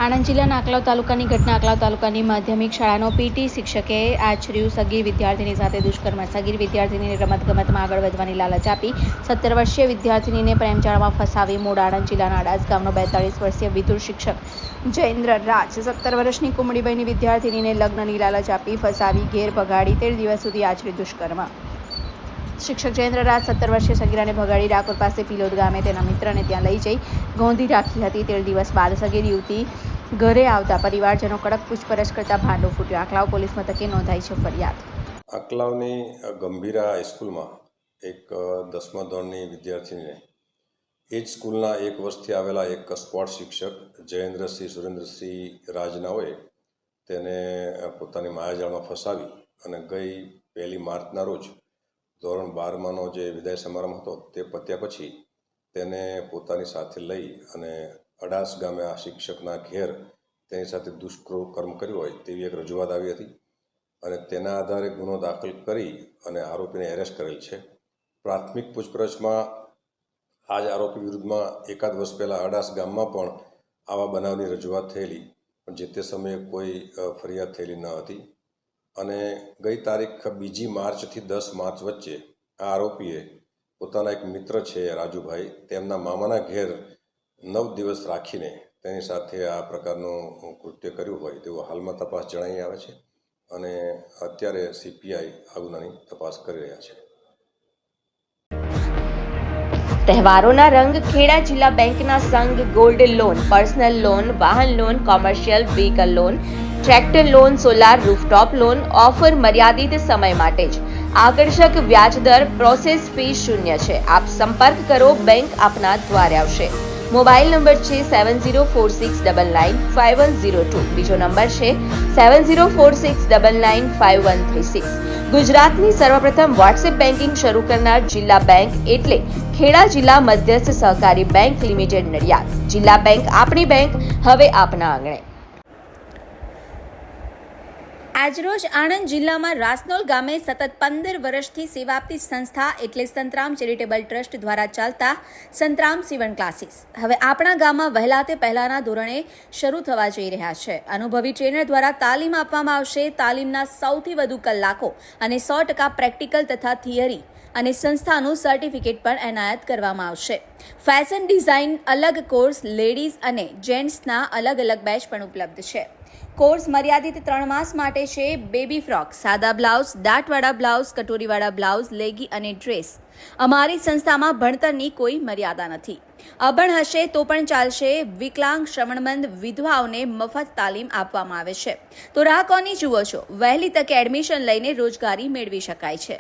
આણંદ જિલ્લાના આકલાવ તાલુકાની ઘટના આકલાવ તાલુકાની માધ્યમિક શાળાનો પીટી શિક્ષકે આચર્યું સગીર વિદ્યાર્થીની સાથે દુષ્કર્મ. સગીર વિદ્યાર્થીનીને રમતગમતમાં આગળ વધવાની લાલચ આપી 17 વર્ષીય વિદ્યાર્થીનીને પ્રેમજાળમાં ફસાવી મૂળ આણંદ જિલ્લાના અડાસ ગામનો 42 વર્ષીય વિદુર શિક્ષક જયેન્દ્ર રાજ 17 વર્ષની કુમળીબેનની વિદ્યાર્થીનીને લગ્નની લાલચ આપી ફસાવી ઘેર ભગાડી 13 દિવસ સુધી આચર્યું દુષ્કર્મ. શિક્ષક જયેન્દ્ર રાજ 17 વર્ષીય સગીરાને ભગાડી ડાકોર પાસે પિલોદ ગામે તેના મિત્રને ત્યાં લઈ જઈ ગોંધી રાખી હતી. 13 દિવસ બાદ સગીર યુવતી ઘરે આવતા પરિવારજનો કડક પૂછપરછ કરતા ભાંડો ફૂટ્યો. આકલાવ પોલીસ મથકે નોંધાઈ છે ફરિયાદ. આકલાવની ગંભીરા હાઈસ્કૂલમાં એક 10મા ધોરણની વિદ્યાર્થીનીને એ જ સ્કૂલના 1 વર્ષથી આવેલા એક સ્પોર્ટ શિક્ષક જયેન્દ્રસિંહ સુરેન્દ્રસિંહ રાજનાઓએ તેને પોતાની માયાજાળમાં ફસાવી અને ગઈ 1 માર્ચના રોજ ધોરણ 12માનો જે વિદાય સમારંભ હતો તે પત્યા પછી તેને પોતાની સાથે લઈ અને અડાસ ગામે આ શિક્ષકના ઘેર તેની સાથે દુષ્કર્મ કર્યું હોય તેવી એક રજૂઆત આવી હતી અને તેના આધારે ગુનો દાખલ કરી અને આરોપીને એરેસ્ટ કરેલ છે. પ્રાથમિક પૂછપરછમાં આ જ આરોપી વિરુદ્ધમાં એકાદ વર્ષ પહેલાં અડાસ ગામમાં પણ આવા બનાવની રજૂઆત થયેલી, પણ જે તે સમયે કોઈ ફરિયાદ થયેલી ન હતી અને ગઈ તારીખ 2 માર્ચથી 10 માર્ચ વચ્ચે આ આરોપીએ પોતાના એક મિત્ર છે રાજુભાઈ, તેમના મામાના ઘેર 9 દિવસ રાખીને તેની સાથે આ પ્રકારનું કૃત્ય કર્યું હોય તેવું હાલમાં તપાસ જણાઈ આવે છે અને અત્યારે સીપીઆઈ આ ગુનાની તપાસ કરી રહ્યા છે. તહેવારોના રંગ ખેડા જિલ્લા બેંકના સંઘ ગોલ્ડ લોન, પર્સનલ લોન, વાહન loan, commercial vehicle loan, tractor loan, solar rooftop loan offer મર્યાદિત સમય માટે જ. આકર્ષક વ્યાજદર, પ્રોસેસ ફી 0 છે. આપ સંપર્ક કરો, બેંક આપના દ્વારે આવશે. મોબાઈલ નંબર છે 7046995102. બીજો નંબર છે 7046995136. ગુજરાતની સર્વપ્રથમ વોટ્સએપ બેન્કિંગ શરૂ કરનાર જિલ્લા બેંક એટલે ખેડા જિલ્લા મધ્યસ્થ સહકારી બેંક લિમિટેડ નડિયાદ. જિલ્લા બેંક આપણી બેંક, હવે આપના આંગણે. આજરોજ આણંદ જિલ્લામાં રાસનોલ ગામે સતત 15 વર્ષથી સેવા આપતી સંસ્થા એટલે સંતરામ ચેરિટેબલ ટ્રસ્ટ દ્વારા ચાલતા સંતરામ સીવણ ક્લાસીસ હવે આપણા ગામમાં વહેલા તે પહેલાના ધોરણે શરૂ થવા જઈ રહ્યા છે. અનુભવી ટ્રેનર દ્વારા તાલીમ આપવામાં આવશે. તાલીમના સૌથી વધુ કલાકો અને 100% પ્રેક્ટિકલ તથા થિયરી અને સંસ્થાનું સર્ટિફિકેટ પણ એનાયત કરવામાં આવશે. ફેશન ડિઝાઇન અલગ કોર્સ, લેડીઝ અને જેન્ટ્સના અલગ અલગ બેચ પણ ઉપલબ્ધ છે. કોર્સ મર્યાદિત 3 માસ માટે છે. બેબી ફ્રોક, સાદા બ્લાઉઝ, દાંતવાળા બ્લાઉઝ, કટોરીવાળા બ્લાઉઝ, લેગી અને ડ્રેસ. અમારી સંસ્થામાં ભણતરની કોઈ મર્યાદા નથી. અભણ હશે તો પણ ચાલશે. વિકલાંગ, શ્રવણમંદ, વિધવાઓને મફત તાલીમ આપવામાં આવે છે. તો રાહ કોની જુઓ છો? વહેલી તકે એડમિશન લઈને રોજગારી મેળવી શકાય છે.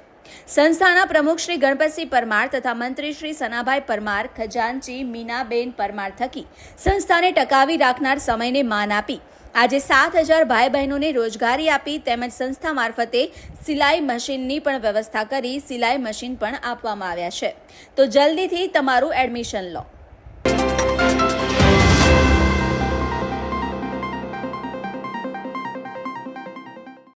સંસ્થાના પ્રમુખ શ્રી ગણપતસિંહ પરમાર તથા મંત્રી શ્રી સનાભાઈ પરમાર, ખજાનચી મીનાબેન પરમાર થકી સંસ્થાને ટકાવી રાખનાર સમયને માન આપી આજે 7000 ભાઈ બહેનોને રોજગારી આપી તેમજ સંસ્થા મારફતે સિલાઈ મશીનની પણ વ્યવસ્થા કરી સિલાઈ મશીન પણ આપવામાં આવ્યા છે. તો જલ્દીથી તમારું એડમિશન લો.